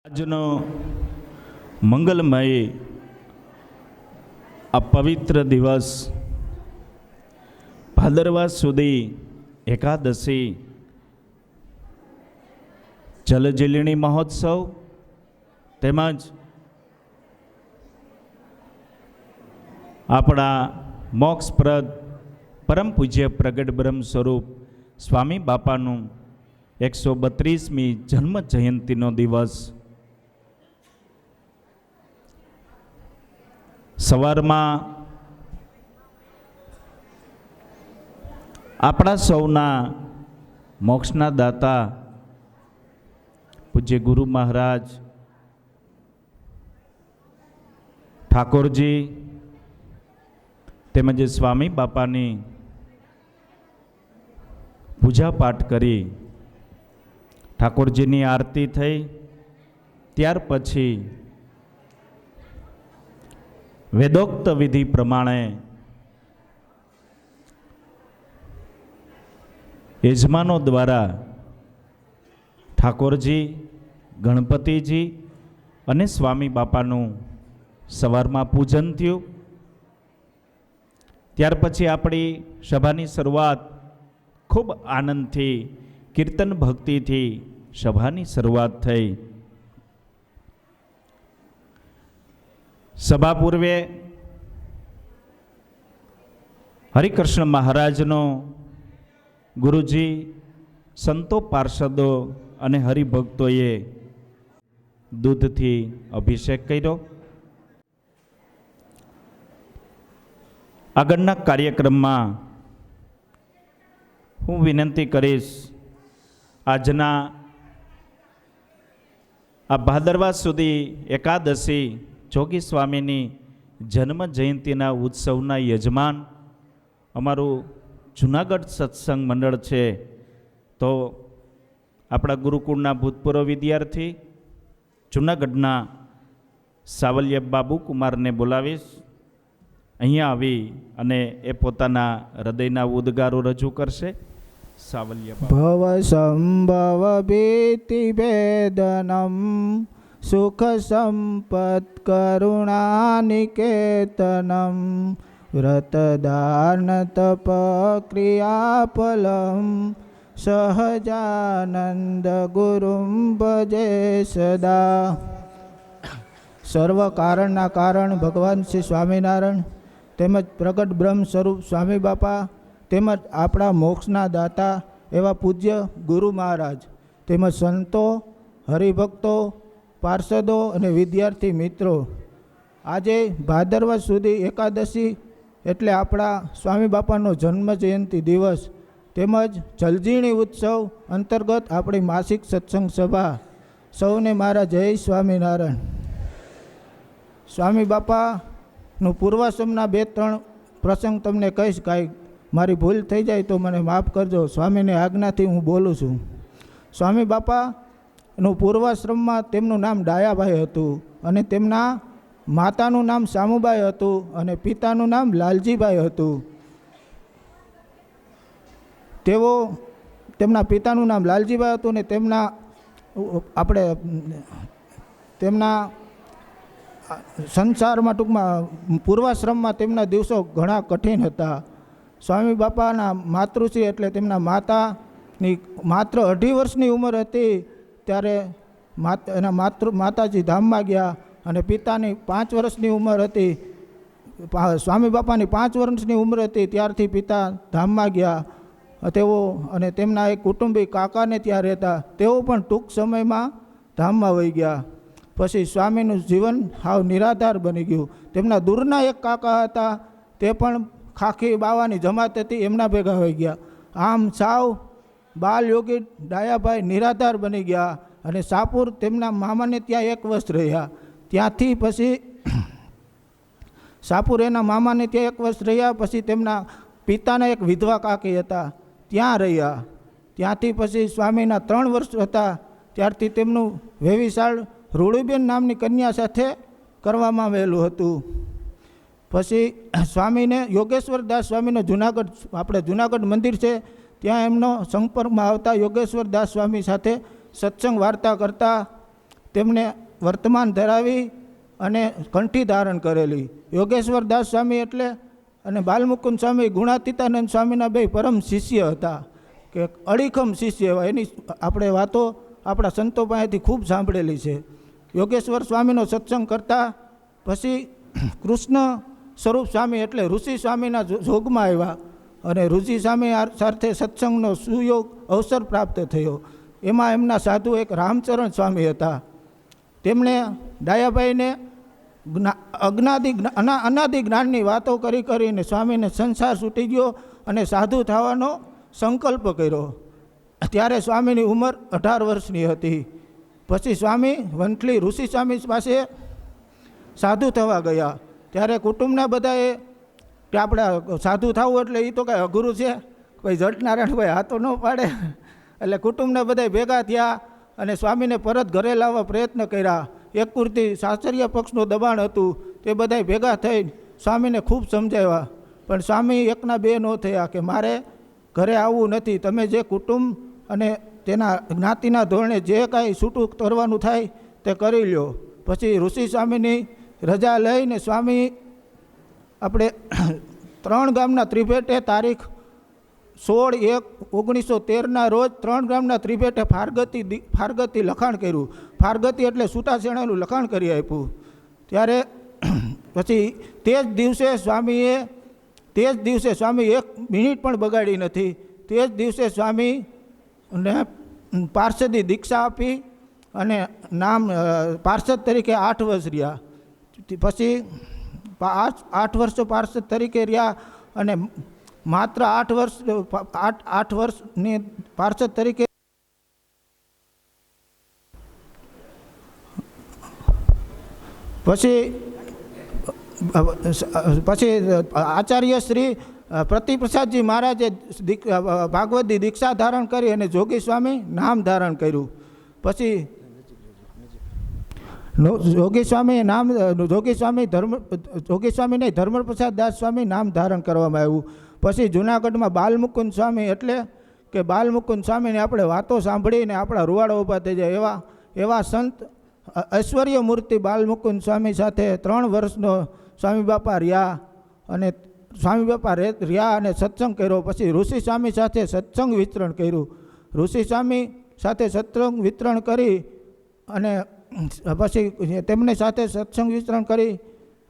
આજનો મંગલમય આ પવિત્ર દિવસ ભાદરવા સુધી એકાદશી જલજીલણી મહોત્સવ તેમજ આપણા મોક્ષપ્રદ પરમ પૂજ્ય પ્રગટ બ્રહ્મ સ્વરૂપ સ્વામી બાપાનું 132મી જન્મ જયંતિનો દિવસ સવારમાં આપણા સૌના મોક્ષના દાતા પૂજ્ય ગુરુ મહારાજ ઠાકોરજી તેમજ સ્વામી બાપાની પૂજા પાઠ કરી ઠાકોરજીની આરતી થઈ ત્યાર પછી વેદોક્ત વિધિ પ્રમાણે યજમાનો દ્વારા ઠાકોરજી ગણપતિજી અને સ્વામી બાપાનું સવારમાં પૂજન થયું. ત્યાર પછી આપણી સભાની શરૂઆત ખૂબ આનંદથી કીર્તન ભક્તિથી સભાની શરૂઆત થઈ. સભા પૂર્વે હરિકૃષ્ણ મહારાજનો ગુરુજી, સંતો, પાર્ષદો અને હરિભક્તોએ દૂધથી અભિષેક કર્યો. આગળના કાર્યક્રમમાં હું વિનંતી કરીશ, આજના આ ભાદરવા સુધી એકાદશી જોગી સ્વામીની જન્મ જયંતિના ઉત્સવના યજમાન અમારું જૂનાગઢ સત્સંગ મંડળ છે, તો આપણા ગુરુકુળના ભૂતપૂર્વ વિદ્યાર્થી જૂનાગઢના સાવલિયા બાબુકુમારને બોલાવીશ. અહીંયા આવી અને એ પોતાના હૃદયના ઉદ્ગારો રજૂ કરશે. સાવલિયા ભવ સંભવ ભીતિ ભેદનમ સુખ સંપત કરુણાનિકેતનમ વ્રતદાન તપ ક્રિયાફલમ સહજાનંદ ગુરુમ ભજે સદા. સર્વ કારણના કારણ ભગવાન શ્રી સ્વામિનારાયણ તેમજ પ્રગટ બ્રહ્મ સ્વરૂપ સ્વામી બાપા તેમજ આપણા મોક્ષના દાતા એવા પૂજ્ય ગુરુ મહારાજ તેમજ સંતો, હરિભક્તો, પાર્ષદો અને વિદ્યાર્થી મિત્રો, આજે ભાદરવા સુધી એકાદશી એટલે આપણા સ્વામી બાપાનો જન્મ જયંતિ દિવસ તેમજ જલજીણી ઉત્સવ અંતર્ગત આપણી માસિક સત્સંગ સભા. સૌને મારા જય સ્વામિનારાયણ. સ્વામી બાપાનું પૂર્વાશ્રમના 2-3 પ્રસંગ તમને કહીશ. કાંઈ મારી ભૂલ થઈ જાય તો મને માફ કરજો. સ્વામીની આજ્ઞાથી હું બોલું છું. સ્વામી બાપાનું પૂર્વાશ્રમમાં તેમનું નામ ડાયાભાઈ હતું અને તેમના માતાનું નામ સામુબાઈ હતું અને પિતાનું નામ લાલજીભાઈ હતું. તેમના પિતાનું નામ લાલજીભાઈ હતું ને તેમના સંસારમાં ટૂંકમાં પૂર્વાશ્રમમાં તેમના દિવસો ઘણા કઠિન હતા. સ્વામી બાપાના માતૃશ્રી એટલે તેમના માતાની માત્ર 2.5 વર્ષની ઉંમર હતી ત્યારે એના માતાજી ધામમાં ગયા અને પિતાની 5 વર્ષની ઉંમર હતી. સ્વામી બાપાની 5 વર્ષની ઉંમર હતી ત્યારથી પિતા ધામમાં ગયા તેઓ અને તેમના એક કુટુંબી કાકાને ત્યાં રહેતા. તેઓ પણ ટૂંક સમયમાં ધામમાં વહી ગયા. પછી સ્વામીનું જીવન હાવ નિરાધાર બની ગયું. તેમના દૂરના એક કાકા હતા, તે પણ ખાખી બાવાની જમાત હતી, એમના ભેગા હોઈ ગયા. આમ સાવ બાલ યોગી ડાયાભાઈ નિરાધાર બની ગયા અને સાપુર તેમના મામાને ત્યાં 1 વર્ષ રહ્યા. ત્યાંથી પછી સાપુર એના મામાને ત્યાં 1 વર્ષ રહ્યા. પછી તેમના પિતાના એક વિધવા કાકી હતા, ત્યાં રહ્યા. ત્યાંથી પછી સ્વામીના 3 વર્ષ હતા ત્યારથી તેમનું વેવિશાળ રૂડીબેન નામની કન્યા સાથે કરવામાં આવેલું હતું. પછી સ્વામીને યોગેશ્વર દાસ સ્વામીનો જૂનાગઢ મંદિર છે ત્યાં એમનો સંપર્કમાં આવતા યોગેશ્વર દાસ સ્વામી સાથે સત્સંગ વાર્તા કરતા તેમને વર્તમાન ધરાવી અને કંઠી ધારણ કરેલી. યોગેશ્વર દાસ સ્વામી એટલે અને બાલમુકુંદ સ્વામી ગુણાતીતાનંદ સ્વામીના બે પરમ શિષ્ય હતા, કે અડીખમ શિષ્ય એવા. એની આપણે વાતો આપણા સંતો પાસેથી ખૂબ સાંભળેલી છે. યોગેશ્વર સ્વામીનો સત્સંગ કરતા પછી કૃષ્ણ સ્વરૂપ સ્વામી એટલે ઋષિ સ્વામીના જોગમાં આવ્યા અને ઋષિ સ્વામી સાથે સત્સંગનો સુયોગ અવસર પ્રાપ્ત થયો. એમાં એમના સાધુ એક રામચરણ સ્વામી હતા. તેમણે ડાયાભાઈને અનાદિ જ્ઞાનની વાતો કરીને સ્વામીને સંસાર છૂટી ગયો અને સાધુ થવાનો સંકલ્પ કર્યો. ત્યારે સ્વામીની ઉંમર 18 વર્ષની હતી. પછી સ્વામી વંથલી ઋષિ સ્વામી પાસે સાધુ થવા ગયા. ત્યારે કુટુંબના બધાએ કે આપણે સાધુ થવું એટલે એ તો કાંઈ અઘરું છે, કોઈ જટનારાયણ કોઈ હાથો ન પાડે. એટલે કુટુંબના બધા ભેગા થયા અને સ્વામીને પરત ઘરે લાવવા પ્રયત્ન કર્યા. એક પૂરતી શાસ્ત્રીય પક્ષનું દબાણ હતું. તે બધા ભેગા થઈ સ્વામીને ખૂબ સમજાવ્યા, પણ સ્વામી એકના બે ન થયા કે મારે ઘરે આવવું નથી, તમે જે કુટુંબ અને તેના જ્ઞાતિના ધોરણે જે કાંઈ છૂટું કરવાનું થાય તે કરી લ્યો. પછી ઋષિ સ્વામીની રજા લઈને સ્વામી આપણે 3 ગામના ત્રિભેટે તારીખ 16/1/1913 રોજ 3 ગામના ત્રિભેટે ફારગતી લખાણ કર્યું. ફારગતી એટલે છૂટાછેડાનું લખાણ કરી આપ્યું. ત્યારે પછી તે જ દિવસે સ્વામી 1 મિનિટ પણ બગાડી નથી. તે જ દિવસે સ્વામીને પાર્ષદી દીક્ષા આપી અને નામ પાર્ષદ તરીકે 8 વર્ષ રહ્યા. પછી 8 વર્ષ પાર્ષદ તરીકે રહ્યા અને માત્ર 8 વર્ષની પાર્ષદ તરીકે પછી આચાર્ય શ્રી પ્રતિપ્રસાદજી મહારાજે ભાગવતી દીક્ષા ધારણ કરી અને જોગી સ્વામી નામ ધારણ કર્યું. પછી જોગી સ્વામી ધર્મપ્રસાદ દાસ સ્વામી નામ ધારણ કરવામાં આવ્યું. પછી જૂનાગઢમાં બાલમુકુંદ સ્વામી એટલે કે બાલમુકુંદ સ્વામીને આપણે વાતો સાંભળીને આપણા રૂવાડા ઊભા થઈ જાય એવા સંત ઐશ્વર્ય મૂર્તિ બાલમુકુંદ સ્વામી સાથે 3 વર્ષનો સ્વામી બાપા રહ્યા અને સત્સંગ કર્યો. પછી ઋષિ સ્વામી સાથે સત્સંગ વિતરણ કર્યું. ઋષિ સ્વામી સાથે સત્સંગ વિતરણ કરી અને પછી તેમને સાથે સત્સંગ વિતરણ કરી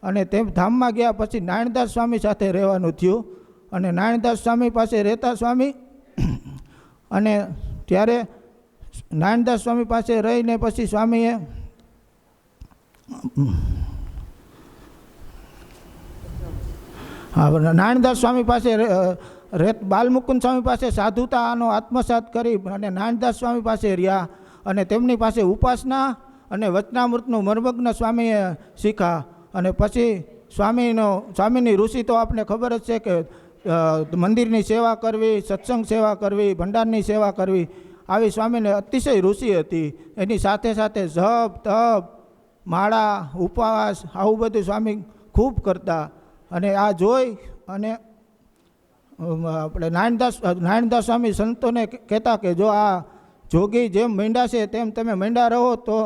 અને તે ધામમાં ગયા. પછી નારાયણદાસ સ્વામી સાથે રહેવાનું થયું અને નારાયણદાસ સ્વામી પાસે રહેતા સ્વામી અને ત્યારે નારાયણદાસ સ્વામી પાસે રહીને પછી સ્વામીએ નારાયણદાસ સ્વામી પાસે બાલમુકુંદ સ્વામી પાસે સાધુતાનો આત્મસાત કરી અને નારાયણદાસ સ્વામી પાસે રહ્યા અને તેમની પાસે ઉપાસના અને વચનામૃતનું મર્મજ્ઞ સ્વામીએ શીખ્યા. અને પછી સ્વામીની ઋષિ તો આપને ખબર જ છે કે મંદિરની સેવા કરવી, સત્સંગ સેવા કરવી, ભંડારની સેવા કરવી, આવી સ્વામીને અતિશય ઋષિ હતી. એની સાથે સાથે જપ તપ માળા ઉપવાસ આવું બધું સ્વામી ખૂબ કરતા. અને આ જોઈ અને આપણે નારાયણદાસ સ્વામી સંતોને કહેતા કે જો આ જોગી જેમ માંડ્યા છે તેમ તમે માંડ્યા રહો તો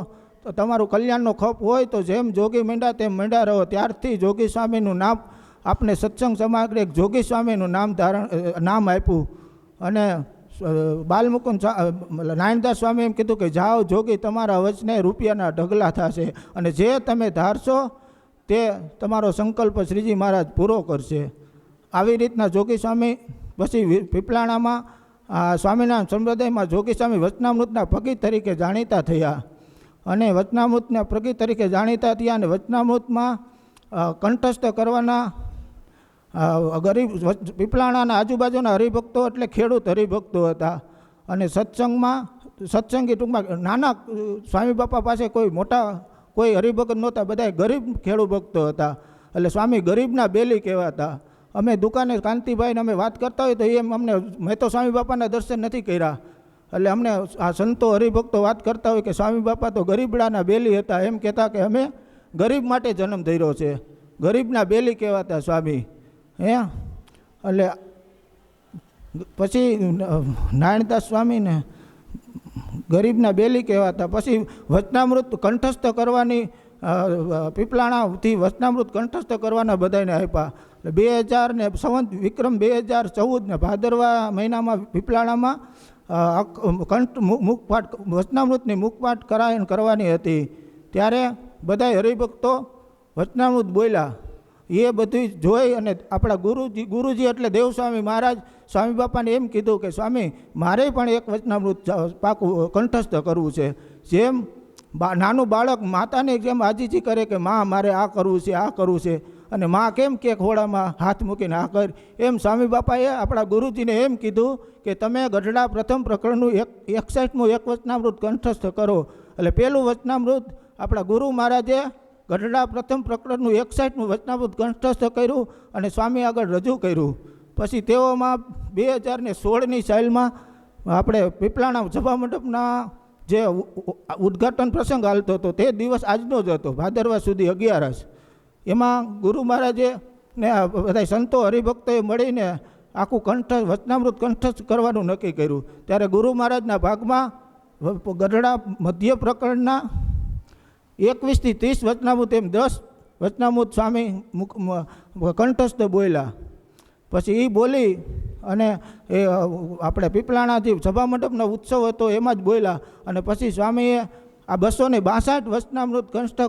તમારું કલ્યાણનો ખપ હોય તો જેમ જોગી માંડ્યા તેમ માંડ્યા રહો. ત્યારથી જોગી સ્વામીનું નામ આપણે સત્સંગ સમાગ્રે જોગી સ્વામીનું નામ આપ્યું. અને બાલમુકુંદ નારાયણદાસ સ્વામી એમ કીધું કે જાઓ જોગી, તમારા વચને રૂપિયાના ઢગલા થશે અને જે તમે ધારશો તે તમારો સંકલ્પ શ્રીજી મહારાજ પૂરો કરશે. આવી રીતના જોગી સ્વામી પછી પીપલાણામાં સ્વામિનારાયણ સંપ્રદાયમાં જોગી સ્વામી વચનામૃતના ફકીર તરીકે જાણીતા થયા અને વચનામૃતના ફકીર તરીકે જાણીતા થયા અને વચનામૃતમાં કંઠસ્થ કરવાના પીપલાણાના આજુબાજુના હરિભક્તો એટલે ખેડૂત હરિભક્તો હતા. અને સત્સંગી ટૂંકમાં નાના સ્વામી બાપા પાસે કોઈ હરિભક્ત નહોતા, બધા ગરીબ ખેડૂત ભક્તો હતા. એટલે સ્વામી ગરીબના બેલી કહેવાતા. અમે દુકાને કાંતિભાઈને અમે વાત કરતા હોય તો મેં તો સ્વામી બાપાના દર્શન નથી કર્યા. એટલે અમને આ સંતો હરિભક્તો વાત કરતા હોય કે સ્વામી બાપા તો ગરીબડાના બેલી હતા, એમ કહેતા કે અમે ગરીબ માટે જન્મ ધર્યો છે, ગરીબના બેલી કહેવાતા સ્વામી. એટલે પછી નારાયણદાસ સ્વામીને ગરીબના બેલી કહેવાતા. પછી વચનામૃત કંઠસ્થ કરવાની પીપલાણાથી વચનામૃત કંઠસ્થ કરવાના બધાને આપ્યા. 2000 ને સંવત વિક્રમ 2014 ને ભાદરવા મહિનામાં પીપલાણામાં મુખપાઠ વચનામૃતની મુખપાઠ કરવાની હતી. ત્યારે બધા હરિભક્તો વચનામૃત બોલ્યા. એ બધું જોઈ અને આપણા ગુરુજી એટલે દેવસ્વામી મહારાજ સ્વામી બાપાને એમ કીધું કે સ્વામી મારે પણ એક વચનામૃત પાકું કંઠસ્થ કરવું છે. જેમ નાનું બાળક માતાને જેમ આજીજી કરે કે માં મારે આ કરવું છે આ કરવું છે, અને માં કેમ કે ખોળામાં હાથ મૂકીને આ કર, એમ સ્વામી બાપાએ આપણા ગુરુજીને એમ કીધું કે તમે ગઢડા પ્રથમ પ્રકરણનું 61મું એક વચનામૃત કંઠસ્થ કરો. એટલે પહેલું વચનામૃત આપણા ગુરુ મહારાજે ગઢડા પ્રથમ પ્રકરણનું 61મું વચનામૃત કંઠસ્થ કર્યું અને સ્વામી આગળ રજૂ કર્યું. પછી તેઓમાં 2016ની સાલમાં આપણે પીપલાણા સભા મંડપના જે ઉદ્ઘાટન પ્રસંગ હાલતો હતો તે દિવસ આજનો જ હતો, ભાદરવા સુધી 11. એમાં ગુરુ મહારાજે ને બધા સંતો હરિભક્તોએ મળીને આખું વચનામૃત કંઠસ્થ કરવાનું નક્કી કર્યું. ત્યારે ગુરુ મહારાજના ભાગમાં ગઢડા મધ્ય પ્રકરણના 21 થી 30 વચનામૃત એમ 10 વચનામૃત સ્વામી કંઠસ્થ બોલ્યા. પછી એ બોલી અને એ આપણે પીપલાણા જે સભા મંડપનો ઉત્સવ હતો એમાં જ બોલ્યા. અને પછી સ્વામીએ આ 262 વચનામૃત કંઠસ્થ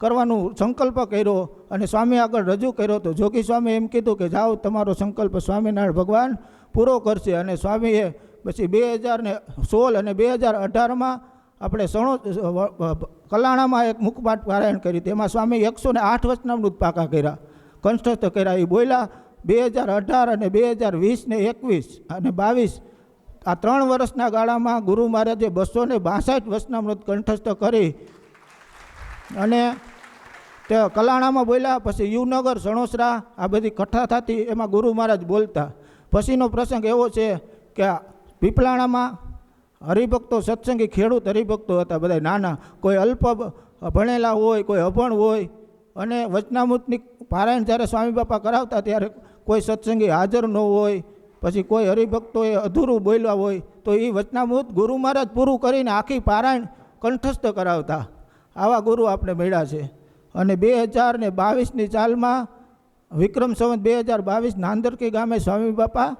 કરવાનું સંકલ્પ કર્યો અને સ્વામી આગળ રજૂ કર્યો હતો. જોગી સ્વામી એમ કીધું કે જાઓ તમારો સંકલ્પ સ્વામિનારાયણ ભગવાન પૂરો કરશે. અને સ્વામીએ પછી 2016 અને 2018માં આપણે કલાણામાં એક મુખપાઠ પારાયણ કરી. તેમાં સ્વામી 108 વચનામૃત પાકા કર્યા, કંઠસ્થ કર્યા. એ બોલ્યા 2018 અને 2020 ને 21 અને 22 આ 3 વર્ષના ગાળામાં ગુરુ મહારાજે 262 વચનામૃત કંઠસ્થ કરી અને તે કલાણામાં બોલ્યા. પછી યુવનગર સણોસરા આ બધી કથા થતી એમાં ગુરુ મહારાજ બોલતા. પછીનો પ્રસંગ એવો છે કે પીપલાણામાં હરિભક્તો સત્સંગી ખેડૂત હરિભક્તો હતા, બધા નાના, કોઈ અલ્પ ભણેલા હોય, કોઈ અભણ હોય. અને વચનામૃતની પારાયણ જ્યારે સ્વામી બાપા કરાવતા ત્યારે કોઈ સત્સંગી હાજર ન હોય, પછી કોઈ હરિભક્તોએ અધૂરું બોલ્યા હોય તો એ વચનામૃત ગુરુ મહારાજ પૂરું કરીને આખી પારાયણ કંઠસ્થ કરાવતા. આવા ગુરુ આપણે મળ્યા છે. અને 2022ની સાલમાં વિક્રમ સંવત 2022 નાંદરકી ગામે સ્વામી બાપા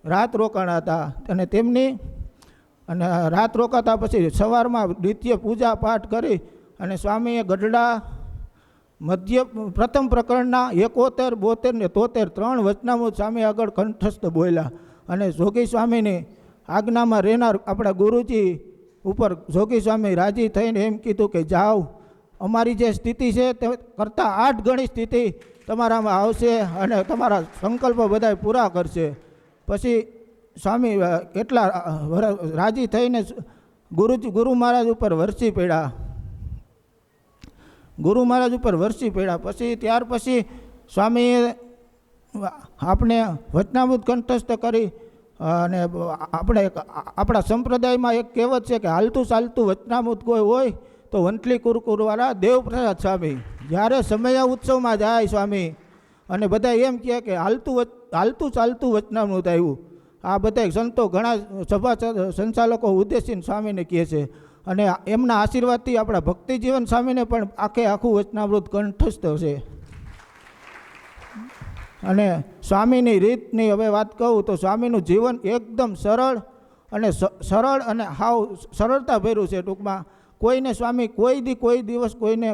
રાત રોકાણા હતા. અને તેમની અને રાત રોકાતા પછી સવારમાં નિત્ય પૂજા પાઠ કરી અને સ્વામીએ ગઢડા મધ્ય પ્રથમ પ્રકરણના 71, 72 ને 73 3 વચનામૃત સ્વામી આગળ કંઠસ્થ બોલ્યા. અને જોગી સ્વામીની આજ્ઞામાં રહેનાર આપણા ગુરુજી ઉપર જોગી સ્વામી રાજી થઈને એમ કીધું કે જાઓ, અમારી જે સ્થિતિ છે તે કરતાં 8 ગણી સ્થિતિ તમારામાં આવશે અને તમારા સંકલ્પો બધા પૂરા કરશે. પછી સ્વામી કેટલા રાજી થઈને ગુરુ મહારાજ ઉપર વરસી પડ્યા. ગુરુ મહારાજ ઉપર વરસી પડ્યા. પછી ત્યાર પછી સ્વામીએ આપણે વચનામૃત કંઠસ્થ કરી. અને આપણે આપણા સંપ્રદાયમાં એક કહેવત છે કે હાલતું ચાલતું વચનામૃત કોઈ હોય તો વંથલી કુરકુરવાળા દેવપ્રસાદ સ્વામી. જ્યારે સમયા ઉત્સવમાં જાય સ્વામી અને બધા એમ કહે કે હાલતું ચાલતું વચનામૃત આવ્યું. આ બધા સંતો ઘણા સભા સંચાલકો ઉદ્દેશીને સ્વામીને કહે છે. અને એમના આશીર્વાદથી આપણા ભક્તિ જીવન સ્વામીને પણ આખું વચનામૃત કંઠસ્થ છે. અને સ્વામીની રીતની હવે વાત કહું તો સ્વામીનું જીવન એકદમ સરળ અને હાવ સરળતા ભર્યું છે. ટૂંકમાં કોઈને સ્વામી કોઈ દિવસ કોઈને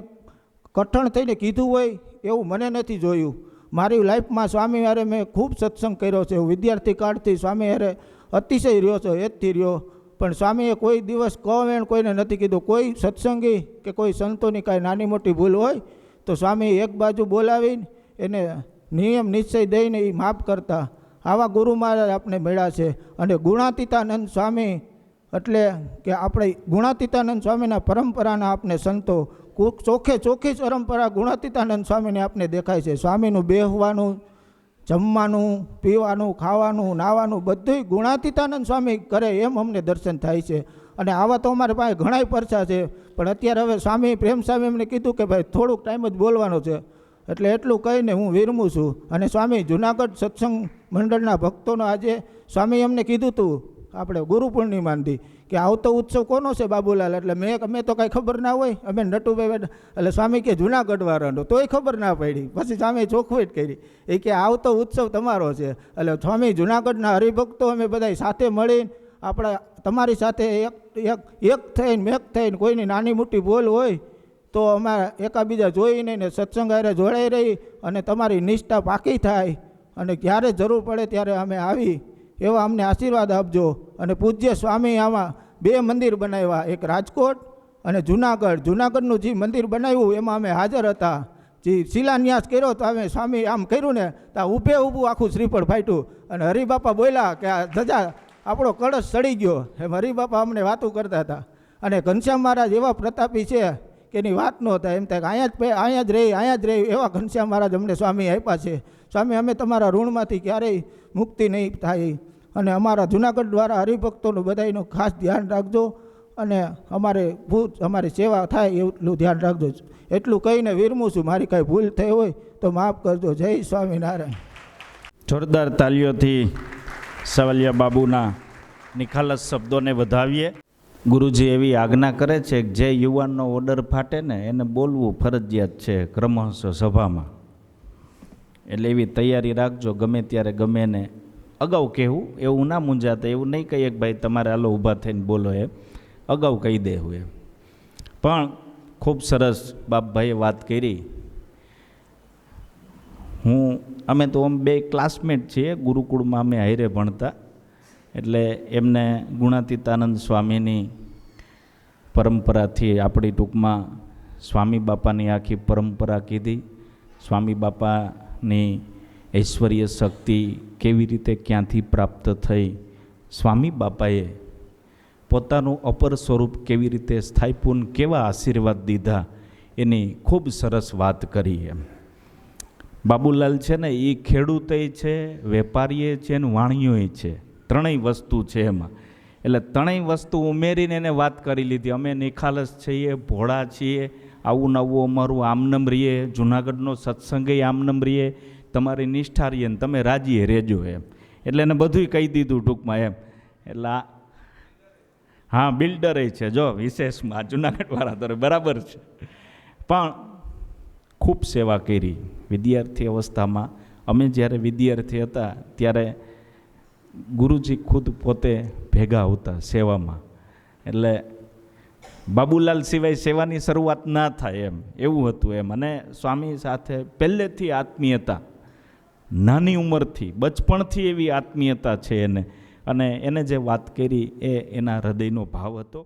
કઠણ થઈને કીધું હોય એવું મને નથી જોયું. મારી લાઈફમાં સ્વામી હારે મેં ખૂબ સત્સંગ કર્યો છે. હું વિદ્યાર્થી કાળથી સ્વામી હારે અતિશય રહ્યો છો, એજથી રહ્યો. પણ સ્વામીએ કોઈ દિવસ કવેણ કોઈને નથી કીધું. કોઈ સત્સંગી કે કોઈ સંતોની કાંઈ નાની મોટી ભૂલ હોય તો સ્વામી એક બાજુ બોલાવીને એને નિયમ નિશ્ચય દઈને એ માફ કરતા. આવા ગુરુ મહારાજ આપણે મળ્યા છે. અને ગુણાતીતાનંદ સ્વામી એટલે કે આપણે ગુણાતીતાનંદ સ્વામીના પરંપરાના આપણે સંતો ચોખ્ખી પરંપરા ગુણાતીતાનંદ સ્વામીને આપણે દેખાય છે. સ્વામીનું બેહવાનું, જમવાનું, પીવાનું, ખાવાનું, નાવાનું બધું ગુણાતીતાનંદ સ્વામી કરે એમ અમને દર્શન થાય છે. અને આવા તો અમારી પાસે ઘણાય પરચા છે. પણ અત્યારે હવે સ્વામી પ્રેમ સ્વામી એમને કીધું કે ભાઈ થોડુંક ટાઈમ જ બોલવાનો છે, એટલે એટલું કહીને હું વિરમું છું. અને સ્વામી જુનાગઢ સત્સંગ મંડળના ભક્તોનો આજે સ્વામી એમને કીધું હતું આપણે ગુરુ પૂર્ણિમાથી કે આવતો ઉત્સવ કોનો છે બાબુલાલ, એટલે અમે તો કાંઈ ખબર ના હોય, અમે નટુભાઈ એટલે સ્વામી કે જુનાગઢ વાળાનો, તોય ખબર ના પડી. પછી સ્વામી ચોખવટ કરી, એ કે આવતો ઉત્સવ તમારો છે. એટલે સ્વામી જુનાગઢના હરિભક્તો અમે બધા સાથે મળીને આપણે તમારી સાથે એક થઈને મેક થઈને કોઈની નાની મોટી ભૂલ હોય તો અમારા એકાબીજા જોઈને ને સત્સંગ હારે જોડાઈ રહી અને તમારી નિષ્ઠા પાકી થાય અને ક્યારે જરૂર પડે ત્યારે અમે આવી એવા અમને આશીર્વાદ આપજો. અને પૂજ્ય સ્વામી આમાં 2 મંદિર બનાવ્યા, એક રાજકોટ અને જુનાગઢ. જુનાગઢનું જે મંદિર બનાવ્યું એમાં અમે હાજર હતા. જે શિલાન્યાસ કર્યો તો અમે સ્વામી આમ કર્યું ને તો ઊભું આખું શ્રીફળ ફાટ્યું અને હરિબાપા બોલ્યા કે આ ધજા આપણો કળશ સડી ગયો. એમ હરિબાપા અમને વાતું કરતા હતા. અને ઘનશ્યામ મહારાજ એવા પ્રતાપી છે કે એની વાત ન થાય, એમ થાય કે અહીંયા જ રહી એવા ઘનશ્યામ મહારાજ અમને સ્વામી આપ્યા છે. સ્વામી અમે તમારા ઋણમાંથી ક્યારેય મુક્તિ નહીં થાય અને અમારા જુનાગઢ દ્વારા હરિભક્તોનું બધાનું ખાસ ધ્યાન રાખજો અને અમારી સેવા થાય એટલું ધ્યાન રાખજો. એટલું કહીને વિરમું છું. મારી કાંઈ ભૂલ થઈ હોય તો માફ કરજો. જય સ્વામિનારાયણ. જોરદાર તાલીઓથી સવલિયા બાબુના નિખાલસ શબ્દોને વધાવીએ. ગુરુજી એવી આજ્ઞા કરે છે કે જે યુવાનનો ઓર્ડર ફાટે ને એને બોલવું ફરજિયાત છે ક્રમશઃ સભામાં. એટલે એવી તૈયારી રાખજો, ગમે ત્યારે ગમે ને અગાઉ કહેવું, એવું ના મૂંઝાતા. એવું નહીં કહીએ કે ભાઈ તમારે હાલો ઊભા થઈને બોલો, એમ અગાઉ કહી દેવું એમ. પણ ખૂબ સરસ બાપભાઈએ વાત કરી. અમે તો આમ 2 ક્લાસમેટ છીએ, ગુરુકુળમાં અમે હારે ભણતા. એટલે એમને ગુણાતીતાનંદ સ્વામીની પરંપરાથી આપણી ટૂંકમાં સ્વામી બાપાની આખી પરંપરા કીધી. સ્વામી બાપાની ઐશ્વર્ય શક્તિ કેવી રીતે ક્યાંથી પ્રાપ્ત થઈ, સ્વામી બાપાએ પોતાનું અપર સ્વરૂપ કેવી રીતે સ્થાપ્યું, કેવા આશીર્વાદ દીધા, એની ખૂબ સરસ વાત કરી. એમ બાબુલાલ છે ને એ ખેડૂતય છે, વેપારીએ છે ને વાણિયોય છે. 3 વસ્તુ છે એમાં. એટલે 3 વસ્તુ ઉમેરીને એને વાત કરી લીધી. અમે નિખાલસ છીએ, ભોળા છીએ, આવું નવું અમારું આમનમ રહીએ, જુનાગઢનો સત્સંગ આમનમ રહીએ, તમારી નિષ્ઠા રહીએ ને તમે રાજીએ રહેજો એમ. એટલે એને બધુંય કહી દીધું ટૂંકમાં એમ. એટલે હા, બિલ્ડરે છે જો વિશેષમાં જુનાગઢવાળા તો બરાબર છે. પણ ખૂબ સેવા કરી વિદ્યાર્થી અવસ્થામાં. અમે જ્યારે વિદ્યાર્થી હતા ત્યારે ગુરુજી ખુદ પોતે ભેગા આવતા સેવામાં. એટલે બાબુલાલ સિવાય સેવાની શરૂઆત ના થાય એમ, એવું હતું એમ. અને સ્વામી સાથે પહેલેથી આત્મીયતા, નાની ઉંમરથી, બચપણથી એવી આત્મીયતા છે એને. અને એને જે વાત કરી એ એના હૃદયનો ભાવ હતો.